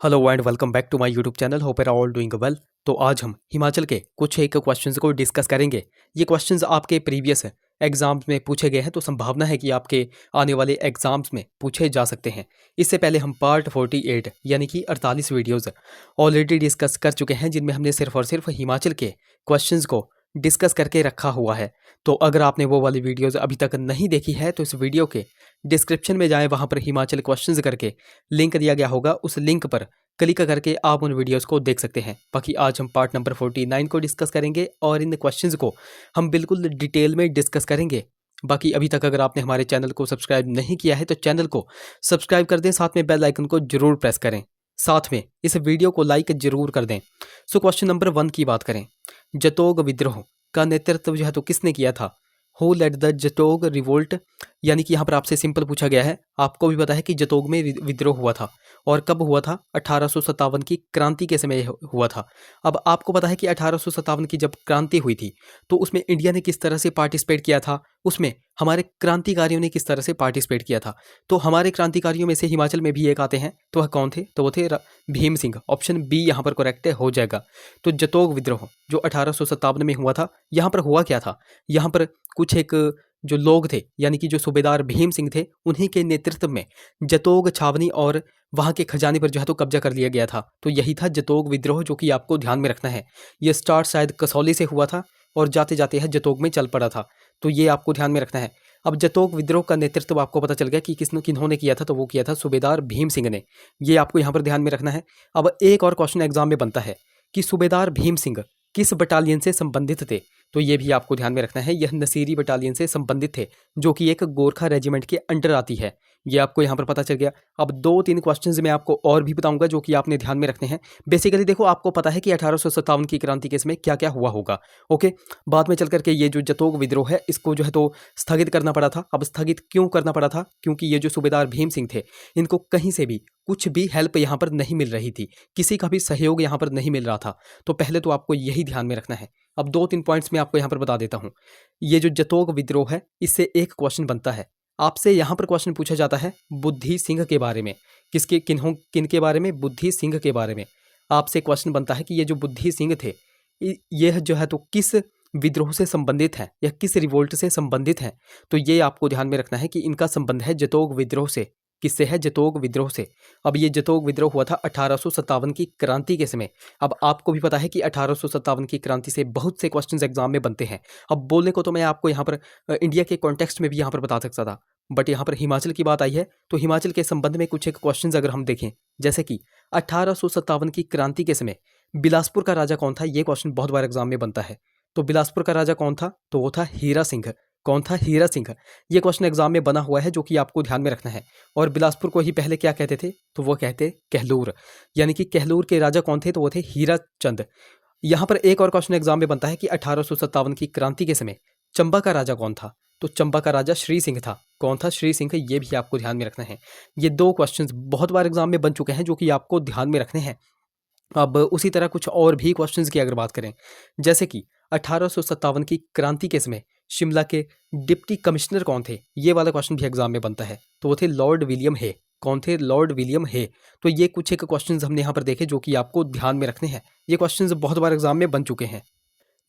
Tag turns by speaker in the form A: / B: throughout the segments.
A: Hello and welcome back to my YouTube channel. Hope are all doing well. तो आज हम हिमाचल के कुछ एक क्वेश्चंस को डिस्कस करेंगे। ये क्वेश्चंस आपके प्रीवियस एग्जाम्स में पूछे गए हैं, तो संभावना है कि आपके आने वाले एग्जाम्स में पूछे जा सकते हैं। इससे पहले हम पार्ट 48 यानी कि 48 वीडियोस ऑलरेडी डिस्कस कर चुके हैं, जिनमें हमने सिर्फ और सिर्फ हिमाचल के क्वेश्चंस को डिस्कस करके रखा हुआ है। तो अगर आपने वो वाली वीडियोस अभी तक नहीं देखी है तो इस वीडियो के डिस्क्रिप्शन में जाएं, वहां पर हिमाचल क्वेश्चंस करके लिंक दिया गया होगा, उस लिंक पर क्लिक करके आप उन वीडियोस को देख सकते हैं। बाकी आज हम पार्ट नंबर 49 को डिस्कस करेंगे और इन क्वेश्चंस को हम बिल्कुल डिटेल में डिस्कस करेंगे। बाकी अभी तक अगर आपने हमारे चैनल को सब्सक्राइब नहीं किया है तो चैनल को सब्सक्राइब कर दें, साथ में बेल आइकन को जरूर प्रेस करें, साथ में इस वीडियो को लाइक जरूर कर दें। सो क्वेश्चन नंबर 1 की बात करें। जतोग विद्रोह का नेतृत्व जो है तो किसने किया था? Who led the Jatog revolt? यानी कि यहाँ पर आपसे सिंपल पूछा गया है। आपको भी पता है कि जतोग में विद्रोह हुआ था और कब हुआ था? 1857 की क्रांति के समय हुआ था। अब आपको पता है कि 1857 की जब क्रांति हुई थी तो उसमें इंडिया ने किस तरह से पार्टिसिपेट किया था, उसमें हमारे क्रांतिकारियों ने किस तरह से पार्टिसिपेट किया था। तो हमारे क्रांतिकारियों में से हिमाचल में भी एक आते हैं, तो वह कौन थे? तो वो थे भीम सिंह। ऑप्शन बी यहाँ पर करेक्ट हो जाएगा। तो जतोग विद्रोह जो 1857 में हुआ था, यहाँ पर हुआ क्या था? यहाँ पर कुछ एक जो लोग थे, यानी कि जो सूबेदार भीम सिंह थे, उन्हीं के नेतृत्व में जतोग छावनी और वहां के खजाने पर जो है तो कब्जा कर लिया गया था। तो यही था जतोग विद्रोह, जो कि आपको ध्यान में रखना है। ये स्टार्ट शायद कसौली से हुआ था और जाते जाते है जतोग में चल पड़ा था। तो ये आपको ध्यान में रखना है। अब जतोग विद्रोह का नेतृत्व आपको पता चल गया कि किन्होंने किया था, तो वो किया था सूबेदार भीम सिंह ने। ये आपको यहाँ पर ध्यान में रखना है। अब एक और क्वेश्चन एग्जाम में बनता है कि सूबेदार भीम सिंह किस बटालियन से संबंधित थे? तो ये भी आपको ध्यान में रखना है। यह नसीरी बटालियन से संबंधित थे, जो कि एक गोरखा रेजिमेंट के अंडर आती है। ये आपको यहाँ पर पता चल गया। अब 2-3 क्वेश्चंस मैं आपको और भी बताऊंगा जो कि आपने ध्यान में रखने हैं। बेसिकली देखो, आपको पता है कि 1857 की क्रांति के समय क्या क्या हुआ होगा। ओके, बाद में चल करके ये जो जतोग विद्रोह है, इसको जो है तो स्थगित करना पड़ा था। अब स्थगित क्यों करना पड़ा था? क्योंकि ये जो सूबेदार भीम सिंह थे, इनको कहीं से भी कुछ भी हेल्प यहाँ पर नहीं मिल रही थी, किसी का भी सहयोग यहाँ पर नहीं मिल रहा था। तो पहले तो आपको यही ध्यान में रखना है। अब 2-3 पॉइंट्स मैं आपको यहाँ पर बता देता हूँ। ये जो जतोग विद्रोह है, इससे एक क्वेश्चन बनता है। आपसे यहाँ पर क्वेश्चन पूछा जाता है बुद्धि सिंह के बारे में। किन के बारे में? बुद्धि सिंह के बारे में आपसे क्वेश्चन बनता है कि ये जो बुद्धि सिंह थे, यह जो है तो किस विद्रोह से संबंधित है या किस रिवोल्ट से संबंधित है? तो ये आपको ध्यान में रखना है कि इनका संबंध है जतोग विद्रोह से। किससे है? जतोग विद्रोह से। अब ये जतोग विद्रोह हुआ था 1857 की क्रांति के समय। अब आपको भी पता है कि 1857 की क्रांति से बहुत से क्वेश्चंस एग्जाम में बनते हैं। अब बोलने को तो मैं आपको यहाँ पर इंडिया के कॉन्टेक्स्ट में भी यहाँ पर बता सकता था, बट यहाँ पर हिमाचल की बात आई है तो हिमाचल के संबंध में कुछ एक क्वेश्चंस अगर हम देखें, जैसे कि 1857 की क्रांति के समय बिलासपुर का राजा कौन था? ये क्वेश्चन बहुत बार एग्जाम में बनता है। तो बिलासपुर का राजा कौन था? तो वो था हीरा सिंह। कौन था? हीरा सिंह। ये क्वेश्चन एग्जाम में बना हुआ है, जो कि आपको ध्यान में रखना है। और बिलासपुर को ही पहले क्या कहते थे? तो वो कहते कहलूर। यानी कि कहलूर के राजा कौन थे? तो वो थे हीरा चंद। यहाँ पर एक और क्वेश्चन एग्जाम में बनता है कि 1857 की क्रांति के समय चंबा का राजा कौन था? तो चंबा का राजा श्री सिंह था। कौन था? श्री सिंह। ये भी आपको ध्यान में रखना है। ये 2 क्वेश्चंस बहुत बार एग्जाम में बन चुके हैं, जो कि आपको ध्यान में रखने हैं। अब उसी तरह कुछ और भी क्वेश्चंस की अगर बात करें, जैसे कि 1857 की क्रांति के समय शिमला के डिप्टी कमिश्नर कौन थे? ये वाला क्वेश्चन भी एग्जाम में बनता है। तो वो थे लॉर्ड विलियम हे। कौन थे? लॉर्ड विलियम हे। तो ये कुछ एक क्वेश्चंस हमने यहाँ पर देखे, जो कि आपको ध्यान में रखने हैं। ये क्वेश्चंस बहुत बार एग्जाम में बन चुके हैं।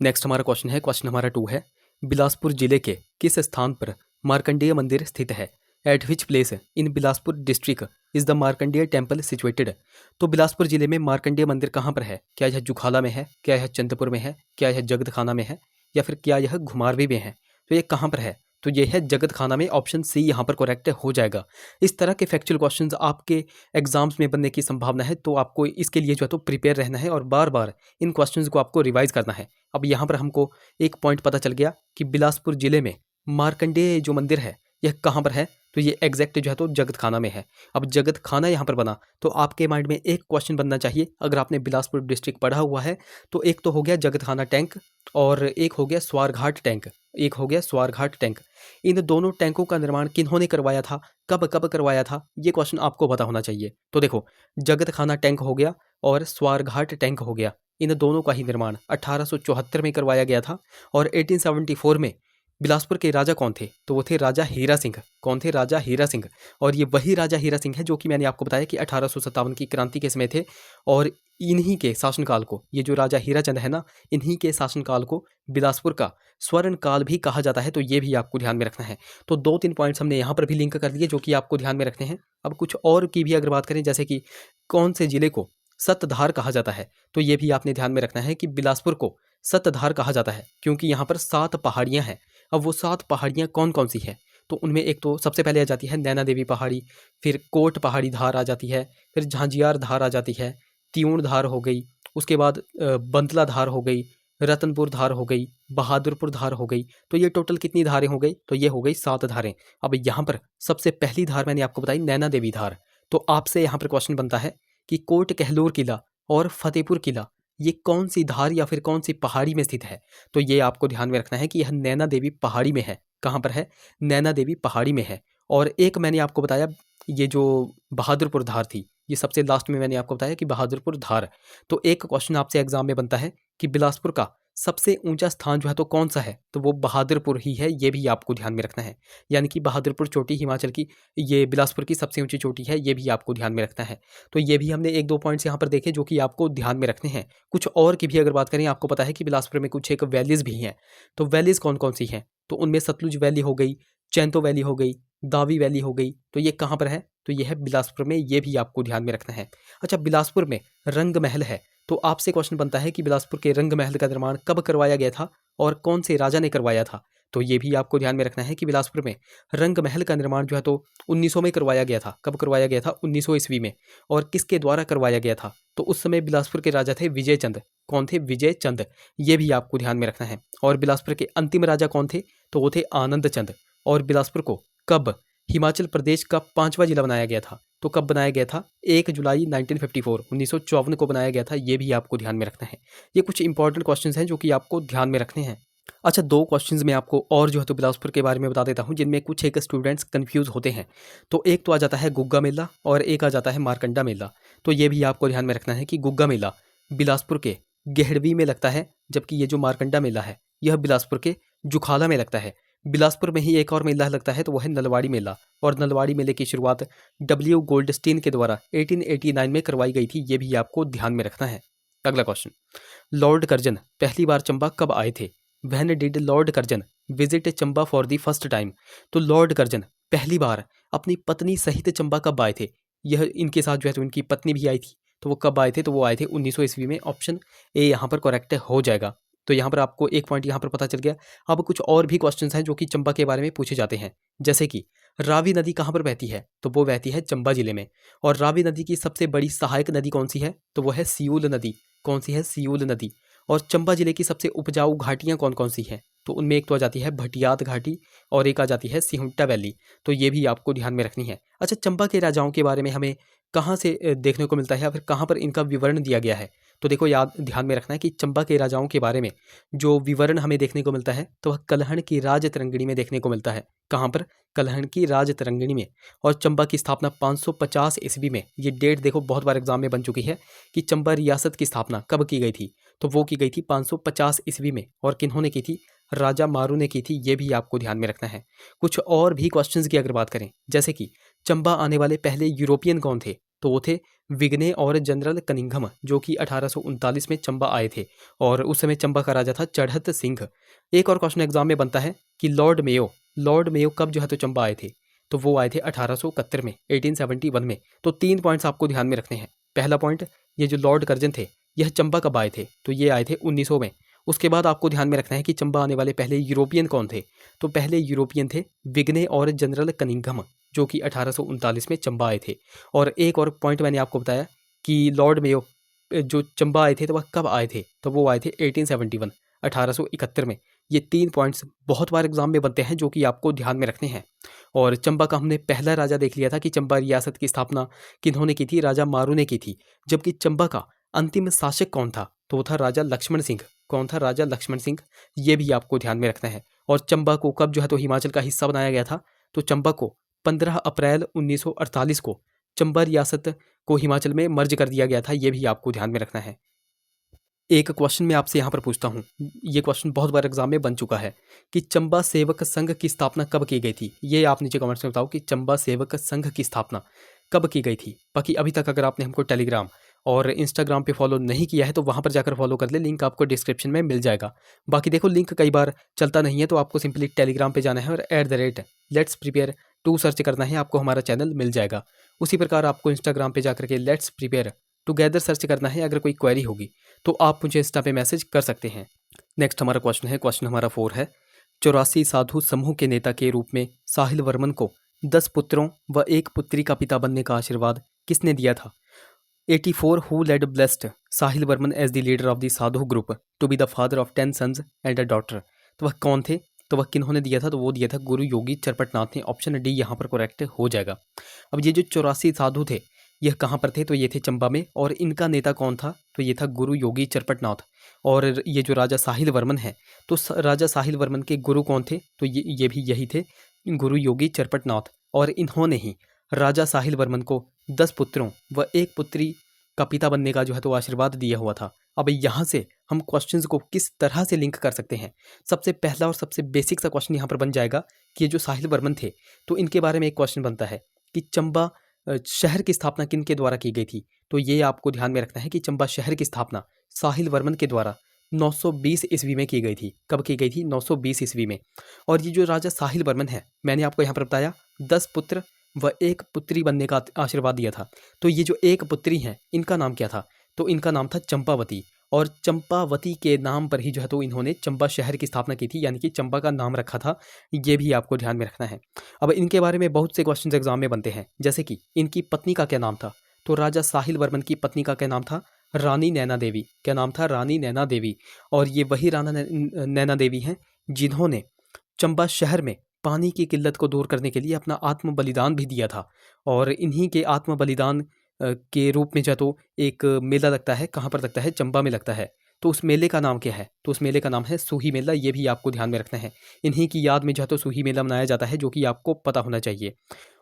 A: नेक्स्ट हमारा क्वेश्चन है, क्वेश्चन हमारा 2 है। बिलासपुर जिले के किस स्थान पर मार्कंडेय मंदिर स्थित है? At which place in Bilaspur district is the Markandeya temple situated? तो बिलासपुर जिले में मार्कंडेय मंदिर कहाँ पर है? क्या यह जुखाला में है? क्या यह चंदपुर में है? क्या यह जगत खाना में है? या फिर क्या यह घुमारवी में है? तो ये कहाँ पर है? तो ये है जगत खाना में। ऑप्शन सी यहाँ पर करेक्ट हो जाएगा। इस तरह के फैक्चुअल क्वेश्चंस आपके एग्जाम्स में बनने की संभावना है, तो आपको इसके लिए जो है तो प्रिपेयर रहना है और बार बार इन क्वेश्चंस को आपको रिवाइज करना है। अब यहाँ पर हमको एक पॉइंट पता चल गया कि बिलासपुर जिले में मार्कंडेय जो मंदिर है यह कहाँ पर है? तो ये एग्जैक्ट जो है तो जगत खाना में है। अब जगत खाना यहाँ पर बना तो आपके माइंड में एक क्वेश्चन बनना चाहिए, अगर आपने बिलासपुर डिस्ट्रिक्ट पढ़ा हुआ है तो एक तो हो गया जगत खाना टैंक और एक हो गया स्वारघाट टैंक। एक हो गया स्वारघाट टैंक। इन दोनों टैंकों का निर्माण किन्होंने करवाया था? कब कब करवाया था? ये क्वेश्चन आपको पता होना चाहिए। तो देखो, जगत खाना टैंक हो गया और स्वारघाट टैंक हो गया। इन दोनों का ही निर्माण 1874 में करवाया गया था और 1874 में बिलासपुर के राजा कौन थे? तो वो थे राजा हीरा सिंह। कौन थे? राजा हीरा सिंह। और ये वही राजा हीरा सिंह है जो कि मैंने आपको बताया कि 1857 की क्रांति के समय थे, और इन्हीं के शासनकाल को, ये जो राजा हीरा चंद है ना, इन्हीं के शासनकाल को बिलासपुर का स्वर्ण काल भी कहा जाता है। तो ये भी आपको ध्यान में रखना है। तो 2-3 पॉइंट्स हमने यहाँ पर भी लिंक कर दिए जो कि आपको ध्यान में रखने हैं। अब कुछ और की भी अगर बात करें, जैसे कि कौन से जिले को सतधार कहा जाता है, तो ये भी आपने ध्यान में रखना है कि बिलासपुर को सतधार कहा जाता है क्योंकि यहाँ पर 7 पहाड़ियाँ हैं। अब वो 7 पहाड़ियाँ कौन कौन सी हैं? तो उनमें एक तो सबसे पहले आ जाती है नैना देवी पहाड़ी, फिर कोट पहाड़ी धार आ जाती है, फिर झांझियार धार आ जाती है, त्यूण धार हो गई, उसके बाद बंतला धार हो गई, रतनपुर धार हो गई, बहादुरपुर धार हो गई। तो ये टोटल कितनी धारें हो गई? तो ये हो गई 7 धारें। अब यहाँ पर सबसे पहली धार मैंने आपको बताई नैना देवी धार। तो आपसे यहाँ पर क्वेश्चन बनता है कि कोट कहलोर किला और फतेहपुर किला ये कौन सी धार या फिर कौन सी पहाड़ी में स्थित है? तो ये आपको ध्यान में रखना है कि यह नैना देवी पहाड़ी में है। कहाँ पर है? नैना देवी पहाड़ी में है। और एक मैंने आपको बताया ये जो बहादुरपुर धार थी, ये सबसे लास्ट में मैंने आपको बताया कि बहादुरपुर धार। तो एक क्वेश्चन आपसे एग्जाम में बनता है कि बिलासपुर का सबसे ऊंचा स्थान जो है तो कौन सा है? तो वो बहादुरपुर ही है। ये भी आपको ध्यान में रखना है। यानी कि बहादुरपुर चोटी हिमाचल की, ये बिलासपुर की सबसे ऊंची चोटी है। ये भी आपको ध्यान में रखना है। तो ये भी हमने 1-2 पॉइंट्स यहाँ पर देखे जो कि आपको ध्यान में रखने हैं। कुछ और की भी अगर बात करें, आपको पता है कि बिलासपुर में कुछ एक वैलीज भी हैं। तो वैलीज कौन कौन सी हैं? तो उनमें सतलुज वैली हो गई, चैंतो वैली हो गई, दावी वैली हो गई। तो ये कहाँ पर है? तो ये है बिलासपुर में। ये भी आपको ध्यान में रखना है। अच्छा, बिलासपुर में रंग महल है। तो आपसे क्वेश्चन बनता है कि बिलासपुर के रंग महल का निर्माण कब करवाया गया था और कौन से राजा ने करवाया था? तो ये भी आपको ध्यान में रखना है कि बिलासपुर में रंग महल का निर्माण जो है तो 1900 में करवाया गया था। कब करवाया गया था? 1900 ईस्वी में। और किसके द्वारा करवाया गया था? तो उस समय बिलासपुर के राजा थे विजय चंद। कौन थे? विजय चंद। ये भी आपको ध्यान में रखना है। और बिलासपुर के अंतिम राजा कौन थे? तो वो थे आनंद चंद। और बिलासपुर को कब हिमाचल प्रदेश का 5वां जिला बनाया गया था? तो कब बनाया गया था? 1 जुलाई 1954 1954 को बनाया गया था। ये भी आपको ध्यान में रखना है। ये कुछ इंपॉर्टेंट क्वेश्चंस हैं जो कि आपको ध्यान में रखने हैं। अच्छा, 2 क्वेश्चंस मैं आपको और जो है तो बिलासपुर के बारे में बता देता हूँ जिनमें कुछ एक स्टूडेंट्स कंफ्यूज होते हैं। तो एक तो आ जाता है गुग्गा मेला और एक आ जाता है मारकंडा मेला। तो ये भी आपको ध्यान में रखना है कि गुग्गा मेला बिलासपुर के गेहड़वी में लगता है, जबकि ये जो मारकंडा मेला है यह बिलासपुर के जुखाला में लगता है। बिलासपुर में ही एक और मेला लगता है, तो वह है नलवाड़ी मेला। और नलवाड़ी मेले की शुरुआत डब्ल्यू गोल्डस्टीन के द्वारा 1889 में करवाई गई थी। ये भी आपको ध्यान में रखना है। अगला क्वेश्चन, लॉर्ड कर्जन पहली बार चंबा कब आए थे? When did Lord Curzon visit Chamba for the first time? तो लॉर्ड कर्जन पहली बार अपनी पत्नी सहित चंबा कब आए थे? यह इनके साथ जो है तो इनकी पत्नी भी आई थी। तो वो कब आए थे? तो वो आए थे 1900 ईस्वी में। ऑप्शन ए यहाँ पर करेक्ट हो जाएगा। तो यहाँ पर आपको एक पॉइंट यहाँ पर पता चल गया। अब कुछ और भी क्वेश्चंस हैं जो कि चंबा के बारे में पूछे जाते हैं, जैसे कि रावी नदी कहाँ पर बहती है? तो वो बहती है चंबा जिले में। और रावी नदी की सबसे बड़ी सहायक नदी कौन सी है? तो वो है सियूल नदी। कौन सी है? सियूल नदी। और चंबा जिले की सबसे उपजाऊ घाटियाँ कौन कौन सी हैं? तो उनमें एक तो आ जाती है भटियात घाटी और एक आ जाती है सिहुंटा वैली। तो ये भी आपको ध्यान में रखनी है। अच्छा, चंबा के राजाओं के बारे में हमें कहाँ से देखने को मिलता है या फिर कहाँ पर इनका विवरण दिया गया है? तो देखो, याद ध्यान में रखना है कि चंबा के राजाओं के बारे में जो विवरण हमें देखने को मिलता है तो वह कलहण की राज तरंगिणी में देखने को मिलता है। कहाँ पर? कलहण की राज तरंगिणी में। और चंबा की स्थापना 550 ईस्वी में। ये डेट देखो बहुत बार एग्जाम में बन चुकी है कि चंबा रियासत की स्थापना कब की गई थी? तो वो की गई थी 550 ईस्वी में। और किन्होंने की थी? राजा मारू ने की थी। ये भी आपको ध्यान में रखना है। कुछ और भी क्वेश्चंस की अगर बात करें, जैसे कि चंबा आने वाले पहले यूरोपियन कौन थे? तो वो थे विग्ने और जनरल कनिंघम, जो कि 1839 में चंबा आए थे। और उस समय चंबा का राजा था चढ़त सिंह। एक और क्वेश्चन एग्जाम में बनता है कि लॉर्ड मेयो कब जो है तो चंबा आए थे? तो वो आए थे 1871 में, 1871 में। तो 3 पॉइंट्स आपको ध्यान में रखने हैं। पहला पॉइंट, ये जो लॉर्ड कर्जन थे यह चंबा कब आए थे? तो ये आए थे 1900 में। उसके बाद आपको ध्यान में रखना है कि चंबा आने वाले पहले यूरोपियन कौन थे? तो पहले यूरोपियन थे विग्ने और जनरल कनिंघम, जो कि 1839 में चंबा आए थे। और एक और पॉइंट मैंने आपको बताया कि लॉर्ड मेयो जो चंबा आए थे तो वह कब आए थे? तो वो आए थे 1871 1871 में। ये 3 पॉइंट्स बहुत बार एग्जाम में बनते हैं जो कि आपको ध्यान में रखने हैं। और चंबा का हमने पहला राजा देख लिया था कि चंबा रियासत की स्थापना किन्होंने की थी? राजा मारू ने की थी। जबकि चंबा का अंतिम शासक कौन था? तो वो था राजा लक्ष्मण सिंह। कौन था? राजा लक्ष्मण सिंह। ये भी आपको ध्यान में रखना है। और चंबा को कब जो है तो हिमाचल का हिस्सा बनाया गया था? तो चंबा को 15 अप्रैल 1948 को चंबा रियासत को हिमाचल में मर्ज कर दिया गया था। ये भी आपको ध्यान में रखना है। एक क्वेश्चन मैं आपसे यहाँ पर पूछता हूँ, ये क्वेश्चन बहुत बार एग्जाम में बन चुका है कि चंबा सेवक संघ की स्थापना कब की गई थी। ये आप नीचे कमेंट्स में बताओ कि चंबा सेवक संघ की स्थापना कब की गई थी। बाकी अभी तक अगर आपने हमको टेलीग्राम और इंस्टाग्राम पे फॉलो नहीं किया है तो वहाँ पर जाकर फॉलो कर ले, लिंक आपको डिस्क्रिप्शन में मिल जाएगा। बाकी देखो लिंक कई बार चलता नहीं है तो आपको सिंपली टेलीग्राम पे जाना है और @Let's Prepare 2 सर्च करना है, आपको हमारा चैनल मिल जाएगा। उसी प्रकार आपको इंस्टाग्राम पे जाकर के लेट्स प्रिपेयर टुगेदर सर्च करना है। अगर कोई क्वेरी होगी तो आप मुझे इंस्टा पे मैसेज कर सकते हैं। नेक्स्ट हमारा क्वेश्चन है, क्वेश्चन हमारा 4 है। 84 साधु समूह के नेता के रूप में साहिल वर्मन को 10 पुत्रों व 1 पुत्री का पिता बनने का आशीर्वाद किसने दिया था। 84 who led blessed Sahil Varman as the leader of the sadhu group to be the father of 10 sons and a daughter. तो वह कौन थे, तो वह किन्होंने दिया था, तो वो दिया था गुरु योगी चरपटनाथ ने। ऑप्शन डी यहाँ पर करेक्ट हो जाएगा। अब ये जो 84 साधु थे यह कहाँ पर थे, तो ये थे चंबा में, और इनका नेता कौन था, तो ये था गुरु योगी चरपटनाथ। और ये जो राजा साहिल वर्मन है तो राजा साहिल वर्मन के गुरु कौन थे, तो ये भी यही थे, गुरु योगी चरपटनाथ। और इन्होंने ही राजा साहिल वर्मन को 10 पुत्रों व 1 पुत्री का पिता बनने का जो है तो आशीर्वाद दिया हुआ था। अब यहाँ से हम क्वेश्चंस को किस तरह से लिंक कर सकते हैं। सबसे पहला और सबसे बेसिक सा क्वेश्चन यहाँ पर बन जाएगा कि ये जो साहिल वर्मन थे तो इनके बारे में एक क्वेश्चन बनता है कि चंबा शहर की स्थापना किन के द्वारा की गई थी। तो ये आपको ध्यान में रखना है कि चंबा शहर की स्थापना साहिल वर्मन के द्वारा 920 ईस्वी में की गई थी। कब की गई थी, 920 ईस्वी में। और ये जो राजा साहिल वर्मन है, मैंने आपको यहाँ पर बताया 10 पुत्र व 1 पुत्री बनने का आशीर्वाद दिया था। तो ये जो 1 पुत्री हैं इनका नाम क्या था, तो इनका नाम था चंपावती। और चंपावती के नाम पर ही जो है तो इन्होंने चंबा शहर की स्थापना की थी, यानी कि चंबा का नाम रखा था। ये भी आपको ध्यान में रखना है। अब इनके बारे में बहुत से क्वेश्चन एग्जाम में बनते हैं, जैसे कि इनकी पत्नी का क्या नाम था, तो राजा साहिल वर्मन की पत्नी का क्या नाम था, रानी नैना देवी। क्या नाम था, रानी नैना देवी। और ये वही राना नैना देवी हैं जिन्होंने चंबा शहर में पानी की किल्लत को दूर करने के लिए अपना आत्म बलिदान भी दिया था। और इन्हीं के आत्म बलिदान के रूप में जो तो एक मेला लगता है, कहाँ पर लगता है, चंबा में लगता है। तो उस मेले का नाम क्या है, तो उस मेले का नाम है सूही मेला। ये भी आपको ध्यान में रखना है। इन्हीं की याद में जो है तो सूही मेला मनाया जाता है, जो कि आपको पता होना चाहिए।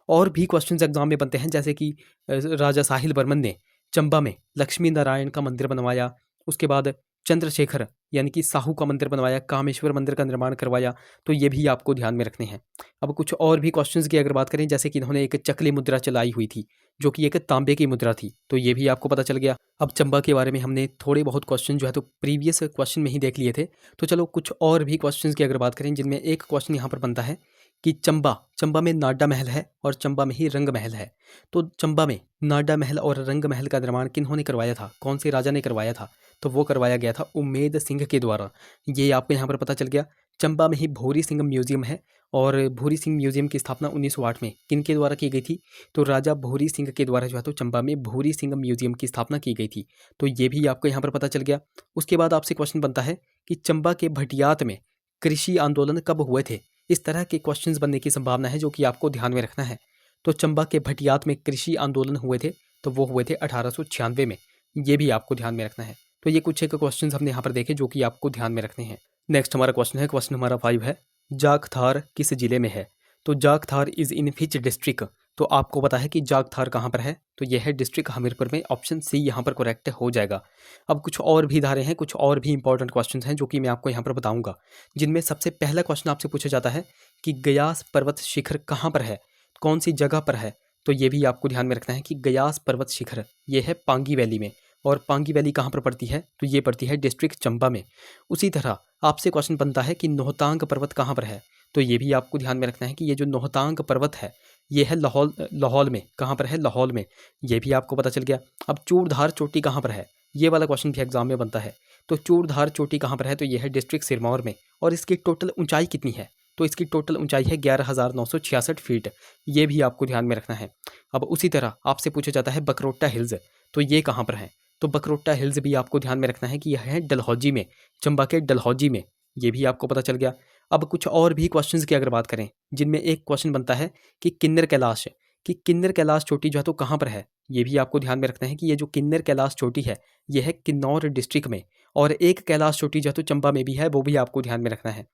A: और भी क्वेश्चंस एग्जाम में बनते हैं, जैसे कि राजा साहिल वर्मन ने चंबा में लक्ष्मी नारायण का मंदिर बनवाया, उसके बाद चंद्रशेखर यानी कि साहू का मंदिर बनवाया, कामेश्वर मंदिर का निर्माण करवाया। तो ये भी आपको ध्यान में रखने हैं। अब कुछ और भी क्वेश्चंस की अगर बात करें, जैसे कि इन्होंने एक चकली मुद्रा चलाई हुई थी जो कि एक तांबे की मुद्रा थी, तो ये भी आपको पता चल गया। अब चंबा के बारे में हमने थोड़े बहुत क्वेश्चन जो है तो प्रीवियस क्वेश्चन में ही देख लिए थे। तो चलो कुछ और भी क्वेश्चंस की अगर बात करें, जिनमें एक क्वेश्चन यहाँ पर बनता है कि चंबा में नाडा महल है और चंबा में ही रंग महल है। तो चंबा में नाडा महल और रंग महल का निर्माण किन्होंने करवाया था, कौन से राजा ने करवाया था, तो वो करवाया गया था उम्मेद सिंह के द्वारा। ये आपको यहाँ पर पता चल गया। चंबा में ही भूरी सिंह म्यूजियम है, और भूरी सिंह म्यूजियम की स्थापना 1908 में किन के द्वारा की गई थी, तो राजा भूरी सिंह के द्वारा जो है तो चंबा में भूरी सिंह म्यूजियम की स्थापना की गई थी। तो ये भी आपको यहाँ पर पता चल गया। उसके बाद आपसे क्वेश्चन बनता है कि चंबा के भटियात में कृषि आंदोलन कब हुए थे। इस तरह के क्वेश्चंस बनने की संभावना है, जो कि आपको ध्यान में रखना है। तो चंबा के भटियात में कृषि आंदोलन हुए थे, तो वो हुए थे 1896 में। ये भी आपको ध्यान में रखना है। तो ये कुछ एक क्वेश्चंस हमने यहाँ पर देखे जो कि आपको ध्यान में रखने हैं। नेक्स्ट हमारा क्वेश्चन है, क्वेश्चन हमारा 5 है, जागथार किस जिले में है। तो जागथार इज इन विच डिस्ट्रिक्ट। तो आपको पता है कि जागथार कहाँ पर है, तो यह है डिस्ट्रिक्ट हमीरपुर में। ऑप्शन सी यहाँ पर करेक्ट हो जाएगा। अब कुछ और भी धारे हैं, कुछ और भी इंपॉर्टेंट क्वेश्चंस हैं जो कि मैं आपको यहाँ पर बताऊंगा, जिनमें सबसे पहला क्वेश्चन आपसे पूछा जाता है कि गयास पर्वत शिखर कहाँ पर है, कौन सी जगह पर है। तो ये भी आपको ध्यान में रखना है कि गयास पर्वत शिखर ये है पांगी वैली में। और पांगी वैली कहाँ पर पड़ती है, तो ये पड़ती है डिस्ट्रिक्ट चंबा में। उसी तरह आपसे क्वेश्चन बनता है कि नोहतांग पर्वत कहाँ पर है। तो ये भी आपको ध्यान में रखना है कि ये जो नोहतांग पर्वत है ये है लाहौल में। कहाँ पर है, लाहौल में। ये भी आपको पता चल गया। अब चूड़धार चोटी कहाँ पर है, ये वाला क्वेश्चन भी एग्जाम में बनता है। तो चूड़धार चोटी कहाँ पर है, तो ये है डिस्ट्रिक्ट सिरमौर में। और इसकी टोटल ऊंचाई कितनी है, तो इसकी टोटल ऊंचाई है 11,966 फीट। ये भी आपको ध्यान में रखना है। अब उसी तरह आपसे पूछा जाता है बकरोटा हिल्स, तो ये कहाँ पर है। तो बकरोटा हिल्स भी आपको ध्यान में रखना है कि यह है डलहौजी में, चंबा के डलहौजी में। ये भी आपको पता चल गया। अब कुछ और भी क्वेश्चंस की अगर बात करें, जिनमें एक क्वेश्चन बनता है कि किन्नर कैलाश, कि किन्नर कैलाश चोटी जो है तो कहाँ पर है। ये भी आपको ध्यान में रखना है कि ये जो किन्नर कैलाश चोटी है ये है किन्नौर डिस्ट्रिक्ट में। और एक कैलाश चोटी जो है तो चंबा में भी है, वो भी आपको ध्यान में रखना है।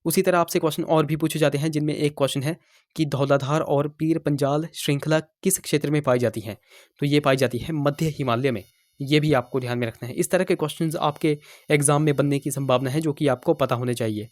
A: उसी तरह आपसे क्वेश्चन और भी पूछे जाते हैं, जिनमें एक क्वेश्चन है कि धौलाधार और पीर पंजाल श्रृंखला किस क्षेत्र में पाई जाती हैं। तो ये पाई जाती है मध्य हिमालय में, ये भी आपको ध्यान में रखना है। इस तरह के क्वेश्चंस आपके एग्जाम में बनने की संभावना है, जो कि आपको पता होने चाहिए।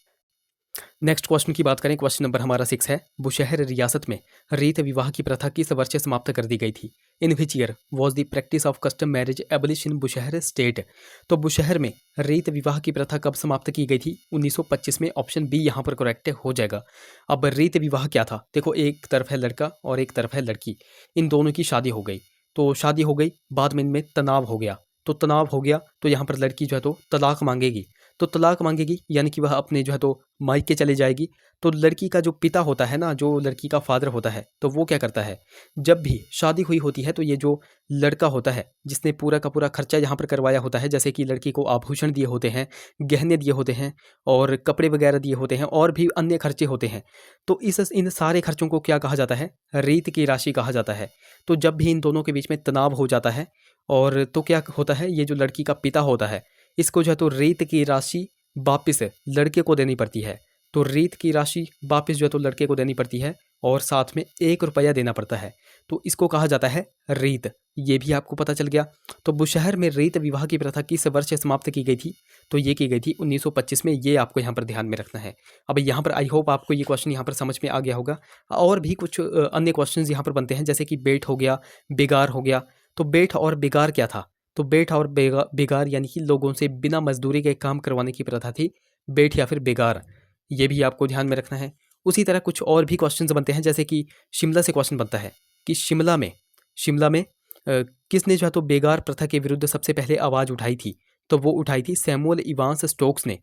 A: नेक्स्ट क्वेश्चन की बात करें, क्वेश्चन नंबर हमारा 6 है, बुशहर रियासत में रीत विवाह की प्रथा किस वर्ष से समाप्त कर दी गई थी? In which year was the practice of custom marriage abolish in Bushahr state? तो बुशहर में रीत विवाह की प्रथा कब समाप्त की गई थी? 1925 में। ऑप्शन बी यहाँ पर करेक्ट हो जाएगा। अब रीत विवाह क्या था? देखो, एक तरफ है लड़का और एक तरफ है लड़की, इन दोनों की शादी हो गई। तो शादी हो गई, बाद में इनमें तनाव हो गया। तो तनाव हो गया तो यहाँ पर लड़की जो है तो तलाक मांगेगी। तो तलाक मांगेगी यानी कि वह अपने जो है तो मायके चले जाएगी। तो लड़की का जो पिता होता है ना, जो लड़की का फादर होता है, तो वो क्या करता है, जब भी शादी हुई होती है तो ये जो लड़का होता है जिसने पूरा का पूरा खर्चा यहाँ पर करवाया होता है, जैसे कि लड़की को आभूषण दिए होते हैं, गहने दिए होते हैं और कपड़े वगैरह दिए होते हैं और भी अन्य खर्चे होते हैं, तो इन सारे खर्चों को क्या कहा जाता है? रीत की राशि कहा जाता है। तो जब भी इन दोनों के बीच में तनाव हो जाता है और तो क्या होता है, ये जो लड़की का पिता होता है इसको जो है तो रीत की राशि वापिस लड़के को देनी पड़ती है। तो रीत की राशि वापिस जो है तो लड़के को देनी पड़ती है और साथ में 1 रुपया देना पड़ता है। तो इसको कहा जाता है रीत। ये भी आपको पता चल गया। तो बुशहर में रीत विवाह की प्रथा किस वर्ष से समाप्त की गई थी? तो ये की गई थी 1925 में। ये आपको यहाँ पर ध्यान में रखना है। अब यहाँ पर आई होप आपको ये क्वेश्चन यहाँ पर समझ में आ गया होगा। और भी कुछ अन्य क्वेश्चन यहाँ पर बनते हैं, जैसे कि बेट हो गया, बिगार हो गया। तो बेट और बिगार क्या था? तो बेट और बेगार यानी कि लोगों से बिना मजदूरी के काम करवाने की प्रथा थी बेट या फिर बेगार। ये भी आपको ध्यान में रखना है। उसी तरह कुछ और भी क्वेश्चंस बनते हैं, जैसे कि शिमला से क्वेश्चन बनता है कि शिमला में किसने जो है तो बेगार प्रथा के विरुद्ध सबसे पहले आवाज़ उठाई थी? तो वो उठाई थी सैमुअल इवांस स्टोक्स ने।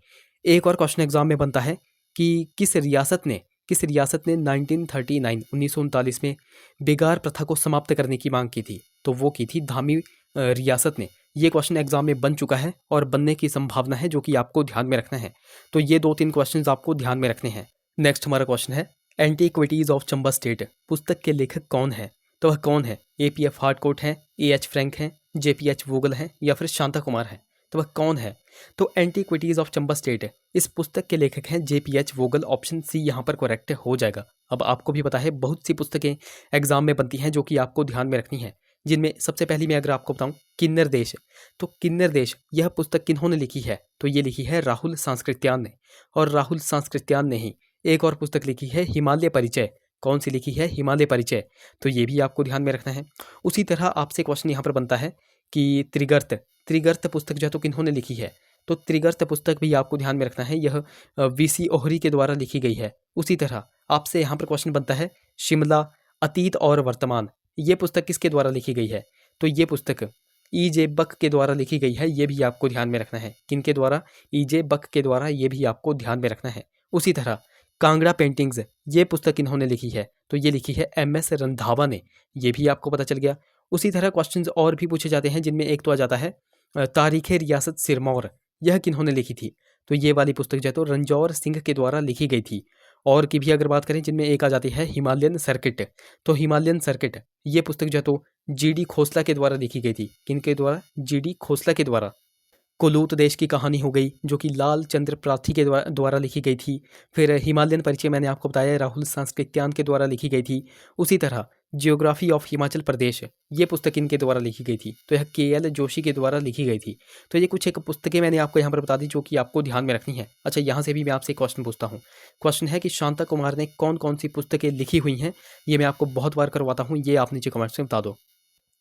A: एक और क्वेश्चन एग्जाम में बनता है कि किस रियासत ने 1939 में बेगार प्रथा को समाप्त करने की मांग की थी? तो वो की थी धामी रियासत ने। ये क्वेश्चन एग्जाम में बन चुका है और बनने की संभावना है, जो कि आपको ध्यान में रखना है। तो ये 2-3 क्वेश्चंस आपको ध्यान में रखने हैं। नेक्स्ट हमारा क्वेश्चन है, एंटीक्विटीज ऑफ चंबा स्टेट पुस्तक के लेखक कौन है? तो वह कौन है? APF हार्डकोट है, AH फ्रैंक है, JPH वोगल है या फिर शांता कुमार है? तो वह कौन है? तो एंटीक्विटीज ऑफ चंबा स्टेट, इस पुस्तक के लेखक हैं JPH वोगल। ऑप्शन सी यहाँ पर करेक्ट हो जाएगा। अब आपको भी पता है बहुत सी पुस्तकें एग्जाम में बनती हैं जो कि आपको ध्यान में रखनी है, जिनमें सबसे पहली मैं अगर आपको बताऊं किन्नर देश। तो किन्नर देश यह पुस्तक किन्होंने लिखी है? तो ये लिखी है राहुल सांस्कृत्यान ने। और राहुल सांस्कृत्यान ने ही एक और पुस्तक लिखी है हिमालय परिचय। कौन सी लिखी है? हिमालय परिचय। तो ये भी आपको ध्यान में रखना है। उसी तरह आपसे क्वेश्चन यहाँ पर बनता है कि त्रिगर्त पुस्तक जो है तो किन्होंने लिखी है? तो त्रिगर्त पुस्तक भी आपको ध्यान में रखना है, यह VC ओहरी के द्वारा लिखी गई है। उसी तरह आपसे यहाँ पर क्वेश्चन बनता है शिमला अतीत और वर्तमान, ये पुस्तक किसके द्वारा लिखी गई है? तो ये पुस्तक EJ बक के द्वारा लिखी गई है। ये भी आपको ध्यान में रखना है। किनके द्वारा? EJ बक के द्वारा। ये भी आपको ध्यान में रखना है। उसी तरह कांगड़ा पेंटिंग्स, ये पुस्तक इन्होंने लिखी है? तो ये लिखी है MS रंधावा ने। ये भी आपको पता चल गया। उसी तरह क्वेश्चंस और भी पूछे जाते हैं, जिनमें एक तो आ जाता है तारीख रियासत सिरमौर, यह किन्होंने लिखी थी? तो ये वाली पुस्तक जो है तो रंजौर सिंह के द्वारा लिखी गई थी। और की भी अगर बात करें, जिनमें एक आ जाती है हिमालयन सर्किट। तो हिमालयन सर्किट ये पुस्तक जो है तो GD खोसला के द्वारा लिखी गई थी। किनके द्वारा? GD खोसला के द्वारा। कुलूत देश की कहानी हो गई, जो कि लाल चंद्र प्रार्थी के द्वारा लिखी गई थी। फिर हिमालयन परिचय मैंने आपको बताया राहुल सांस्कृत्यान के द्वारा लिखी गई थी। उसी तरह जियोग्राफी ऑफ हिमाचल प्रदेश, ये पुस्तक इनके द्वारा लिखी गई थी। तो यह KL जोशी के द्वारा लिखी गई थी। तो ये कुछ एक पुस्तकें मैंने आपको यहाँ पर बता दी, जो कि आपको ध्यान में रखनी है। अच्छा, यहाँ से भी मैं आपसे क्वेश्चन पूछता हूँ। क्वेश्चन है कि शांता कुमार ने कौन कौन सी पुस्तकें लिखी हुई हैं? ये मैं आपको बहुत बार करवाता हूँ, ये आप नीचे कमेंट्स में बता दो।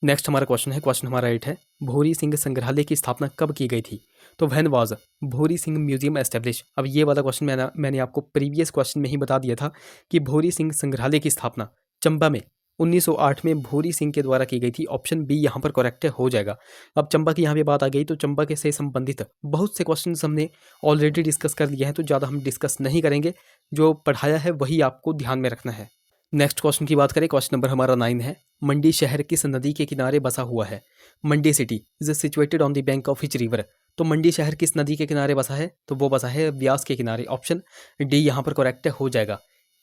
A: नेक्स्ट हमारा क्वेश्चन है, क्वेश्चन हमारा 8 है, भूरी सिंह संग्रहालय की स्थापना कब की गई थी? तो when was Bhuri Singh museum establish? अब ये वाला क्वेश्चन मैंने आपको प्रीवियस क्वेश्चन में ही बता दिया था कि भूरी सिंह संग्रहालय की स्थापना चंबा में 1908 में भूरी सिंह के द्वारा की गई थी। ऑप्शन बी यहाँ पर करेक्ट हो जाएगा। अब चंबा की यहाँ पे बात आ गई, तो चंबा के से संबंधित बहुत से क्वेश्चन हमने ऑलरेडी डिस्कस कर लिए हैं, तो ज़्यादा हम डिस्कस नहीं करेंगे। जो पढ़ाया है वही आपको ध्यान में रखना है। नेक्स्ट क्वेश्चन की बात करें, क्वेश्चन नंबर हमारा 9 है, मंडी शहर किस नदी के किनारे बसा हुआ है? Mandi city is situated on the bank of which river? तो मंडी शहर किस नदी के किनारे बसा है? तो वो बसा है व्यास के किनारे। ऑप्शन डी यहाँ पर करेक्ट हो जाएगा।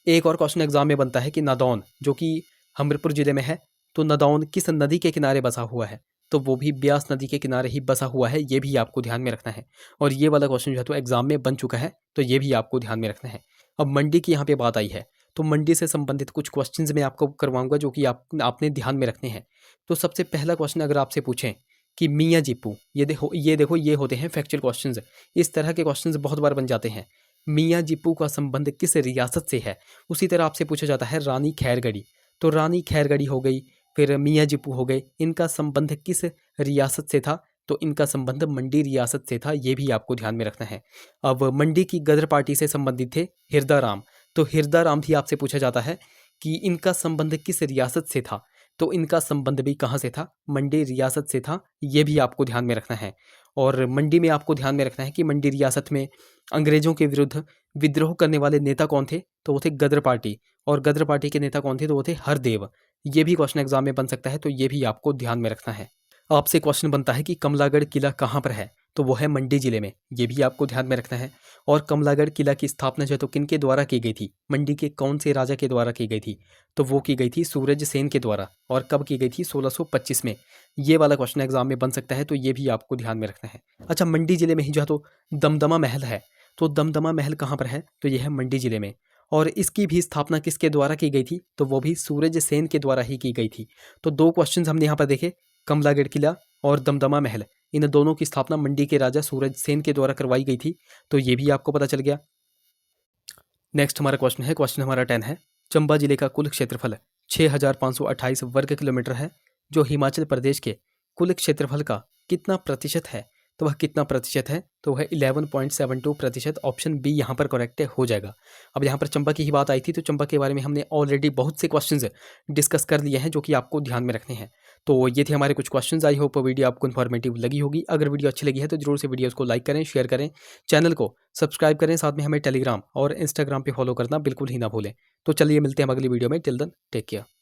A: एक और क्वेश्चन एग्जाम में बनता है कि नादौन, जो कि हमीरपुर जिले में है, तो नादौन किस नदी के किनारे बसा हुआ है? तो वो भी ब्यास नदी के किनारे ही बसा हुआ है। ये भी आपको ध्यान में रखना है। और ये वाला क्वेश्चन जो है तो एग्जाम में बन चुका है, तो ये भी आपको ध्यान में रखना है। अब मंडी की यहाँ पे बात आई है, तो मंडी से संबंधित कुछ क्वेश्चंस मैं आपको करवाऊंगा, जो कि आपने ध्यान में रखने हैं। तो सबसे पहला क्वेश्चन अगर आपसे पूछें कि मियाँ जीपू, ये देखो ये होते हैं फैक्चुअल क्वेश्चंस। इस तरह के क्वेश्चंस बहुत बार बन जाते हैं। मियाँ जीपू का संबंध किस रियासत से है? उसी तरह आपसे पूछा जाता है रानी खैरगढ़ी, तो रानी खैरगढ़ी हो गई, फिर मियाँ जीपू हो गए, इनका संबंध किस रियासत से था? तो इनका संबंध मंडी रियासत से था, ये भी आपको ध्यान में रखना है। अब मंडी की गदर पार्टी से संबंधित थे हिरदा राम, तो हिरदा राम भी आपसे पूछा जाता है कि इनका संबंध किस रियासत से था? तो इनका संबंध भी कहाँ से था? मंडी रियासत से था, ये भी आपको ध्यान में रखना है। और मंडी में आपको ध्यान में रखना है कि मंडी रियासत में अंग्रेजों के विरुद्ध विद्रोह करने वाले नेता कौन थे? तो वो थे गदर पार्टी, और गदर पार्टी के नेता कौन थे? तो वो थे हरदेव। ये भी क्वेश्चन एग्जाम में बन सकता है, तो ये भी आपको ध्यान में रखना है। आपसे क्वेश्चन बनता है कि कमलागढ़ किला कहाँ पर है? तो वो है मंडी जिले में, ये भी आपको ध्यान में रखना है। और कमलागढ़ किला की स्थापना जो है तो किनके द्वारा की गई थी? मंडी के कौन से राजा के द्वारा की गई थी? तो वो की गई थी सूरज सेन के द्वारा, और कब की गई थी? 1625 में। ये वाला क्वेश्चन एग्जाम में बन सकता है, तो ये भी आपको ध्यान में रखना है। अच्छा, मंडी जिले में ही जो है तो दमदमा महल है, तो दमदमा महल कहाँ पर है? तो यह है मंडी जिले में। और इसकी भी स्थापना किसके द्वारा की गई थी? तो वो भी सूरज सेन के द्वारा ही की गई थी। तो दो क्वेश्चन हमने यहाँ पर देखे, कमलागढ़ किला और दमदमा महल, इन दोनों की स्थापना मंडी के राजा सूरज सेन के द्वारा करवाई गई थी, तो ये भी आपको पता चल गया। नेक्स्ट हमारा क्वेश्चन है, क्वेश्चन हमारा 10 है, चंबा जिले का कुल क्षेत्रफल 6528 वर्ग किलोमीटर है, जो हिमाचल प्रदेश के कुल क्षेत्रफल का कितना प्रतिशत है? तो वह कितना प्रतिशत है? तो वह 11.72%। ऑप्शन बी यहाँ पर करेक्ट हो जाएगा। अब यहाँ पर चंबा की ही बात आई थी, तो चंबा के बारे में हमने ऑलरेडी बहुत से क्वेश्चंस डिस्कस कर लिए हैं, जो कि आपको ध्यान में रखने हैं। तो ये थे हमारे कुछ क्वेश्चंस। आई होप वीडियो आपको इन्फॉर्मेटिव लगी होगी। अगर वीडियो अच्छी लगी है तो जरूर से वीडियोस को लाइक करें, शेयर करें, चैनल को सब्सक्राइब करें, साथ में हमें टेलीग्राम और इंस्टाग्राम पे फॉलो करना बिल्कुल ही ना भूलें। तो चलिए मिलते हैं अगली वीडियो में। Till then take care.